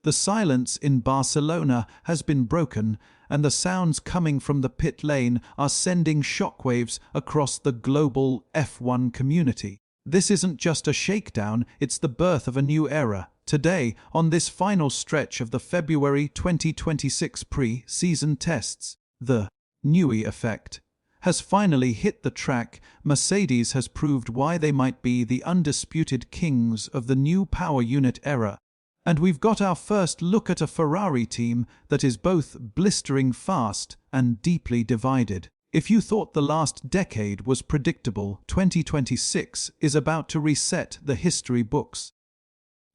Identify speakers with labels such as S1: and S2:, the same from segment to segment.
S1: The silence in Barcelona has been broken, and the sounds coming from the pit lane are sending shockwaves across the global F1 community. This isn't just a shakedown, it's the birth of a new era. Today, on this final stretch of the February 2026 pre-season tests, the Newey effect has finally hit the track. Mercedes has proved why they might be the undisputed kings of the new power unit era. And we've got our first look at a Ferrari team that is both blistering fast and deeply divided. If you thought the last decade was predictable, 2026 is about to reset the history books.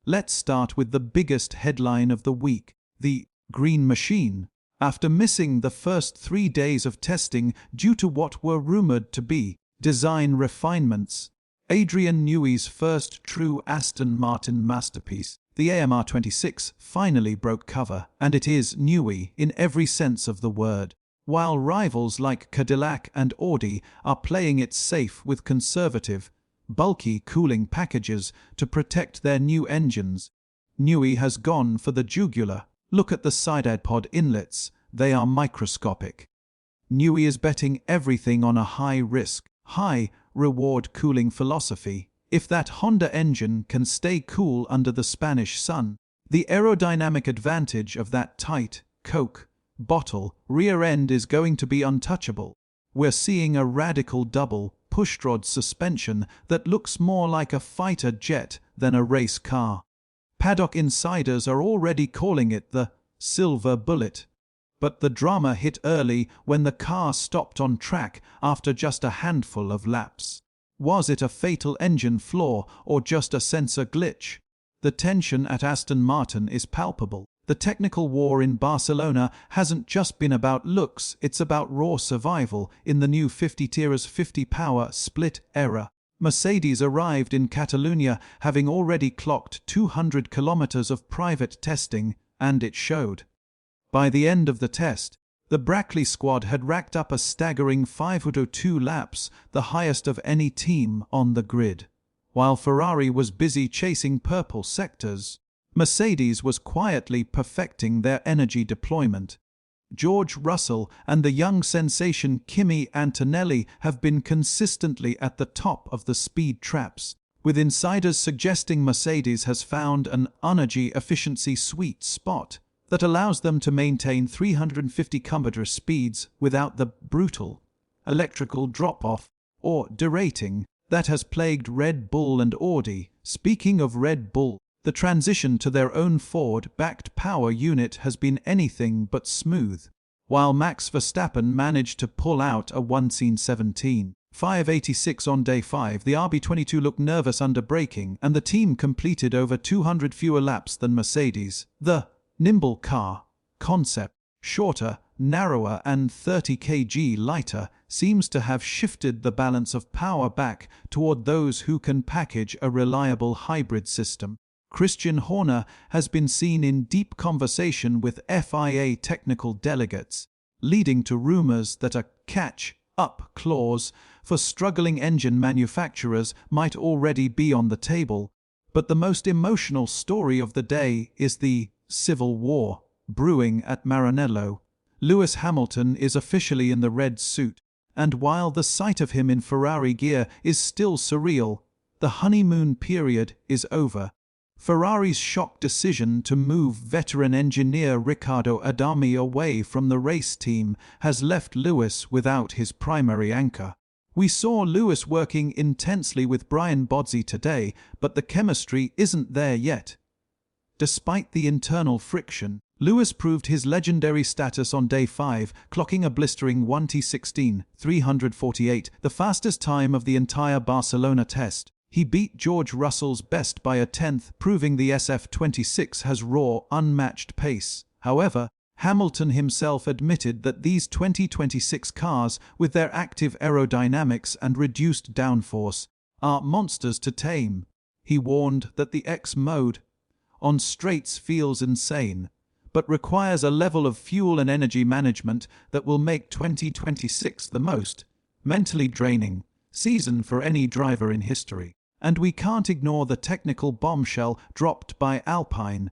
S1: Let's start with the biggest headline of the week, the Green Machine. After missing the first 3 days of testing due to what were rumored to be design refinements, Adrian Newey's first true Aston Martin masterpiece, the AMR26, finally broke cover, and it is Newey in every sense of the word. While rivals like Cadillac and Audi are playing it safe with conservative, bulky cooling packages to protect their new engines, Newey has gone for the jugular. Look at the side pod inlets, they are microscopic. Newey is betting everything on a high-risk, high-reward cooling philosophy. If that Honda engine can stay cool under the Spanish sun, the aerodynamic advantage of that tight Coke bottle rear end is going to be untouchable. We're seeing a radical double pushrod suspension that looks more like a fighter jet than a race car. Paddock insiders are already calling it the silver bullet. But the drama hit early when the car stopped on track after just a handful of laps. Was it a fatal engine flaw or just a sensor glitch? The tension at Aston Martin is palpable. The technical war in Barcelona hasn't just been about looks, it's about raw survival in the new 50 tiers 50 power split era. Mercedes arrived in Catalonia having already clocked 200 kilometers of private testing, and it showed. By the end of the test, the Brackley squad had racked up a staggering 502 laps, the highest of any team on the grid. While Ferrari was busy chasing purple sectors, Mercedes was quietly perfecting their energy deployment. George Russell and the young sensation Kimi Antonelli have been consistently at the top of the speed traps, with insiders suggesting Mercedes has found an energy efficiency sweet spot that allows them to maintain 350 km/h speeds without the brutal electrical drop-off or derating that has plagued Red Bull and Audi. Speaking of Red Bull, the transition to their own Ford-backed power unit has been anything but smooth. While Max Verstappen managed to pull out a 1:17.586 on day 5, the RB22 looked nervous under braking, and the team completed over 200 fewer laps than Mercedes. The nimble car concept, shorter, narrower and 30 kg lighter, seems to have shifted the balance of power back toward those who can package a reliable hybrid system. Christian Horner has been seen in deep conversation with FIA technical delegates, leading to rumors that a catch-up clause for struggling engine manufacturers might already be on the table. But the most emotional story of the day is the civil war brewing at Maranello. Lewis Hamilton is officially in the red suit, and while the sight of him in Ferrari gear is still surreal, the honeymoon period is over. Ferrari's shock decision to move veteran engineer Riccardo Adami away from the race team has left Lewis without his primary anchor. We saw Lewis working intensely with Brian Bodsey today, but the chemistry isn't there yet. Despite the internal friction, Lewis proved his legendary status on day 5, clocking a blistering 1:16.348, the fastest time of the entire Barcelona test. He beat George Russell's best by a tenth, proving the SF26 has raw, unmatched pace. However, Hamilton himself admitted that these 2026 cars, with their active aerodynamics and reduced downforce, are monsters to tame. He warned that the X mode on straights feels insane, but requires a level of fuel and energy management that will make 2026 the most mentally draining season for any driver in history. And we can't ignore the technical bombshell dropped by Alpine.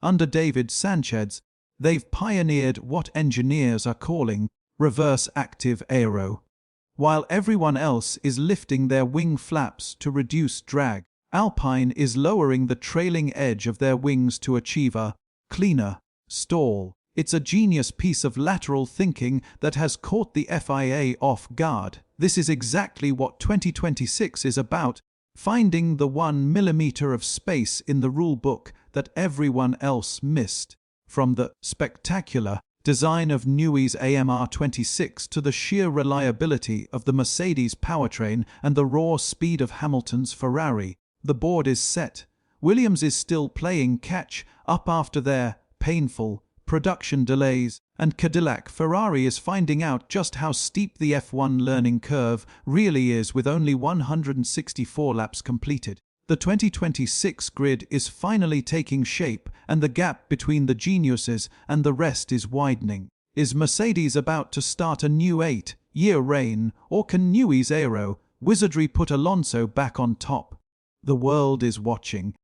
S1: Under David Sanchez, they've pioneered what engineers are calling reverse active aero. While everyone else is lifting their wing flaps to reduce drag, Alpine is lowering the trailing edge of their wings to achieve a cleaner stall. It's a genius piece of lateral thinking that has caught the FIA off guard. This is exactly what 2026 is about, finding the 1 millimeter of space in the rulebook that everyone else missed. From the spectacular design of Newey's AMR26 to the sheer reliability of the Mercedes powertrain and the raw speed of Hamilton's Ferrari, the board is set. Williams is still playing catch-up after their painful production delays, and Cadillac Ferrari is finding out just how steep the F1 learning curve really is with only 164 laps completed. The 2026 grid is finally taking shape, and the gap between the geniuses and the rest is widening. Is Mercedes about to start a new 8-year reign, or can Newey's aero wizardry put Alonso back on top? The world is watching,